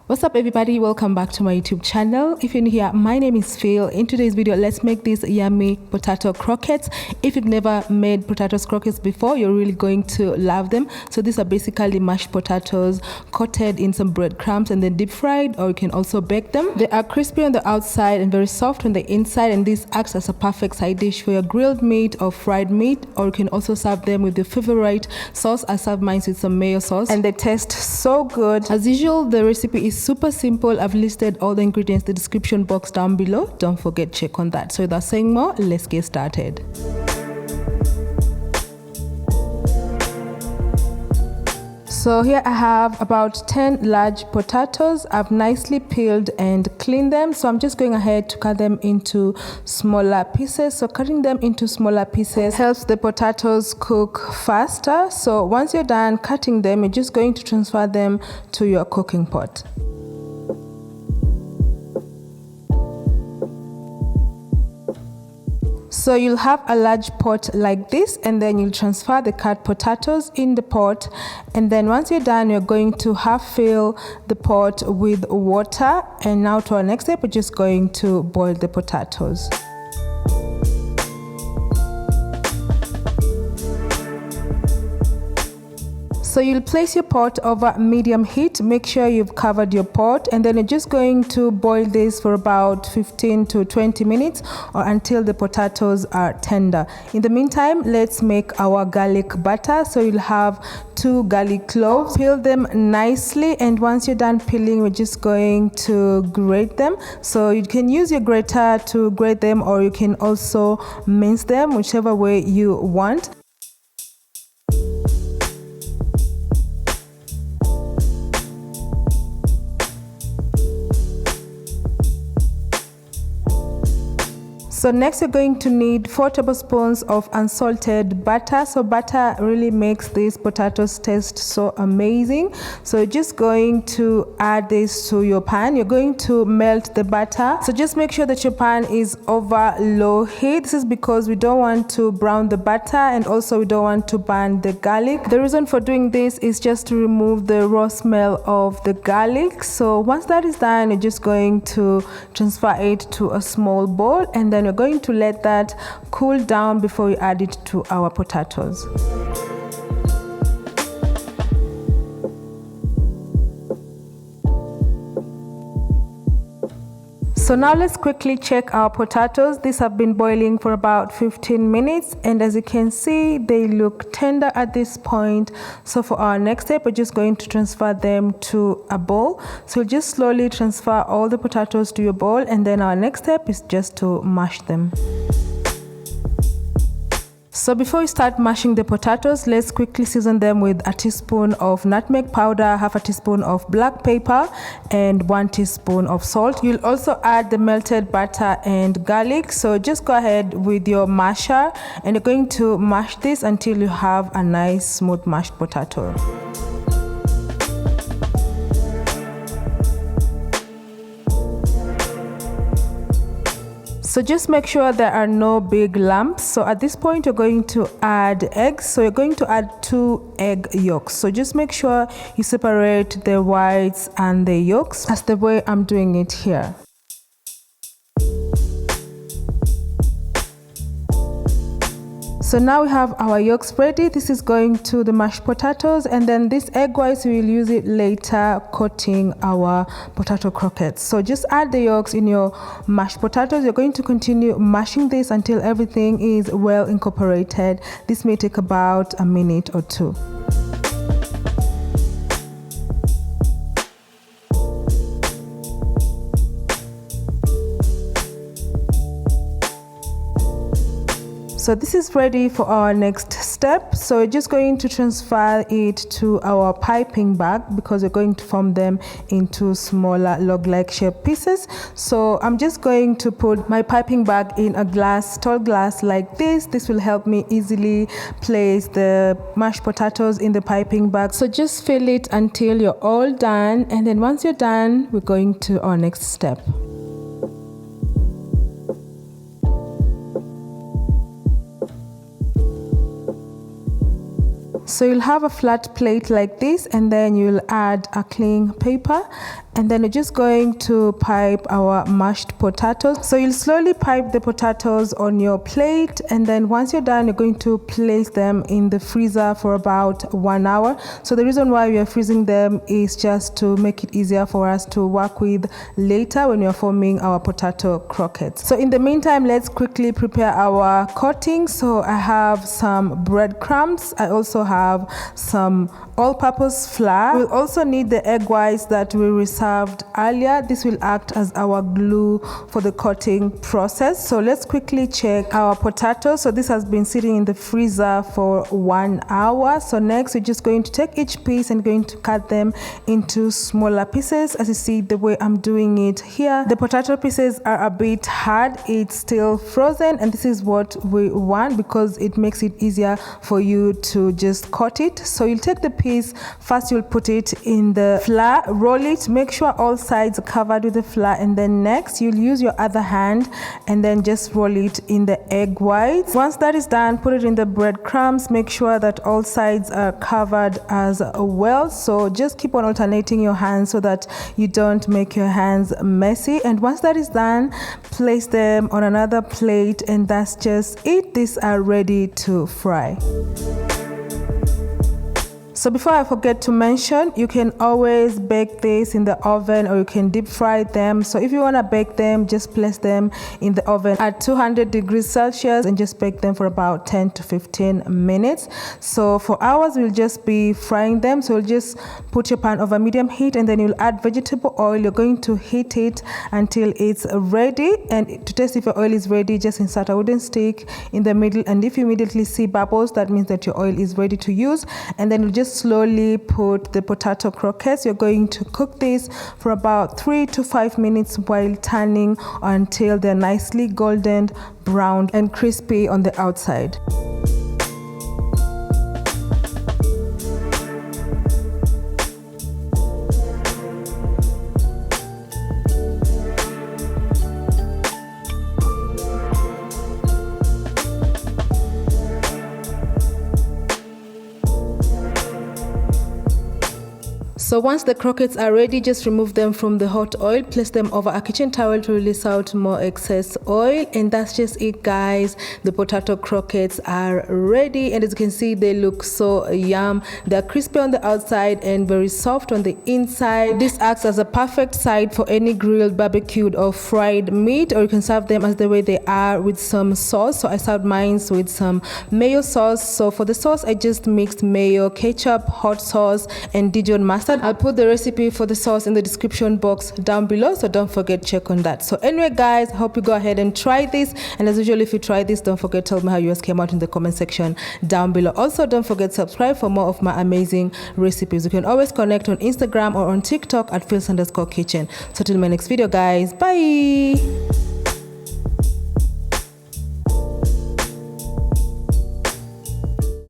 What's up everybody, welcome back to my YouTube channel. If you're new here, my name is Phil. In today's video, let's make these yummy potato croquettes. If you've never made potato croquettes before, you're really going to love them. So these are basically mashed potatoes coated in some breadcrumbs and then deep fried, or you can also bake them. They are crispy on the outside and very soft on the inside, and this acts as a perfect side dish for your grilled meat or fried meat, or you can also serve them with your favorite sauce. I serve mine with some mayo sauce and they taste so good. As usual, the recipe is super simple. I've listed all the ingredients in the description box down below. Don't forget, check on that. So without saying more, let's get started. So here I have about 10 large potatoes. I've nicely peeled and cleaned them. So I'm just going ahead to cut them into smaller pieces. So cutting them into smaller pieces helps the potatoes cook faster. So once you're done cutting them, you're just going to transfer them to your cooking pot. So you'll have a large pot like this, and then you'll transfer the cut potatoes in the pot, and then once you're done, you're going to half fill the pot with water. And now to our next step, we're just going to boil the potatoes. So you'll place your pot over medium heat. Make sure you've covered your pot, and then you're just going to boil this for about 15 to 20 minutes or until the potatoes are tender. In the meantime, let's make our garlic butter. So you'll have 2 garlic cloves. Peel them nicely, and once you're done peeling, we're just going to grate them. So you can use your grater to grate them, or you can also mince them, whichever way you want. So next you're going to need 4 tablespoons of unsalted butter. So butter really makes these potatoes taste so amazing. So you're just going to add this to your pan. You're going to melt the butter. So just make sure that your pan is over low heat. This is because we don't want to brown the butter, and also we don't want to burn the garlic. The reason for doing this is just to remove the raw smell of the garlic. So once that is done, you're just going to transfer it to a small bowl, and then we're going to let that cool down before we add it to our potatoes. So now let's quickly check our potatoes. These have been boiling for about 15 minutes, and as you can see, they look tender at this point. So for our next step, we're just going to transfer them to a bowl. So you'll just slowly transfer all the potatoes to your bowl, and then our next step is just to mash them. So before we start mashing the potatoes, let's quickly season them with a teaspoon of nutmeg powder, half a teaspoon of black pepper, and 1 teaspoon of salt. You'll also add the melted butter and garlic. So just go ahead with your masher, and you're going to mash this until you have a nice smooth mashed potato. So just make sure there are no big lumps. So at this point, you're going to add eggs. So you're going to add 2 egg yolks. So just make sure you separate the whites and the yolks. That's the way I'm doing it here. So now we have our yolks ready. This is going to the mashed potatoes, and then this egg whites, we will use it later coating our potato croquettes. So just add the yolks in your mashed potatoes. You're going to continue mashing this until everything is well incorporated. This may take about a minute or 2. So this is ready for our next step. So we're just going to transfer it to our piping bag, because we're going to form them into smaller log-like shaped pieces. So I'm just going to put my piping bag in a tall glass like this. This will help me easily place the mashed potatoes in the piping bag. So just fill it until you're all done, and then once you're done, we're going to our next step. So you'll have a flat plate like this, and then you'll add a cling paper, and then we're just going to pipe our mashed potatoes. So you'll slowly pipe the potatoes on your plate, and then once you're done, you're going to place them in the freezer for about 1 hour. So the reason why we are freezing them is just to make it easier for us to work with later when we are forming our potato croquettes. So in the meantime, let's quickly prepare our coating. So I have some breadcrumbs. I also have some all-purpose flour. We'll also need the egg whites that we reserved earlier. This will act as our glue for the coating process. So let's quickly check our potatoes. So this has been sitting in the freezer for 1 hour. So next we're just going to take each piece and going to cut them into smaller pieces, as you see the way I'm doing it here. The potato pieces are a bit hard, it's still frozen, and this is what we want because it makes it easier for you to just cut it. So you'll take the piece, first you'll put it in the flour, roll it, make sure all sides are covered with the flour, and then next you'll use your other hand and then just roll it in the egg whites. Once that is done, put it in the breadcrumbs, make sure that all sides are covered as well. So just keep on alternating your hands so that you don't make your hands messy. And once that is done, place them on another plate, and that's just it. These are ready to fry. So before I forget to mention, you can always bake this in the oven or you can deep fry them. So if you want to bake them, just place them in the oven at 200 degrees Celsius and just bake them for about 10 to 15 minutes. So for hours, we'll just be frying them. So you'll just put your pan over medium heat, and then you'll add vegetable oil. You're going to heat it until it's ready. And to test if your oil is ready, just insert a wooden stick in the middle. And if you immediately see bubbles, that means that your oil is ready to use. And then you'll just slowly put the potato croquettes. You're going to cook this for about 3 to 5 minutes while turning until they're nicely golden brown and crispy on the outside. So once the croquettes are ready, just remove them from the hot oil, place them over a kitchen towel to release out more excess oil, and that's just it, guys. The potato croquettes are ready, and as you can see, they look so yum. They're crispy on the outside and very soft on the inside. This acts as a perfect side for any grilled, barbecued or fried meat, or you can serve them as the way they are with some sauce. So I served mine with some mayo sauce. So for the sauce, I just mixed mayo, ketchup, hot sauce, and djorn mustard. I'll put the recipe for the sauce in the description box down below, so don't forget to check on that. So anyway, guys, I hope you go ahead and try this, and as usual, if you try this, don't forget to tell me how yours came out in the comment section down below. Also, don't forget to subscribe for more of my amazing recipes. You can always connect on Instagram or on TikTok at Phils_kitchen. So till my next video, guys, bye.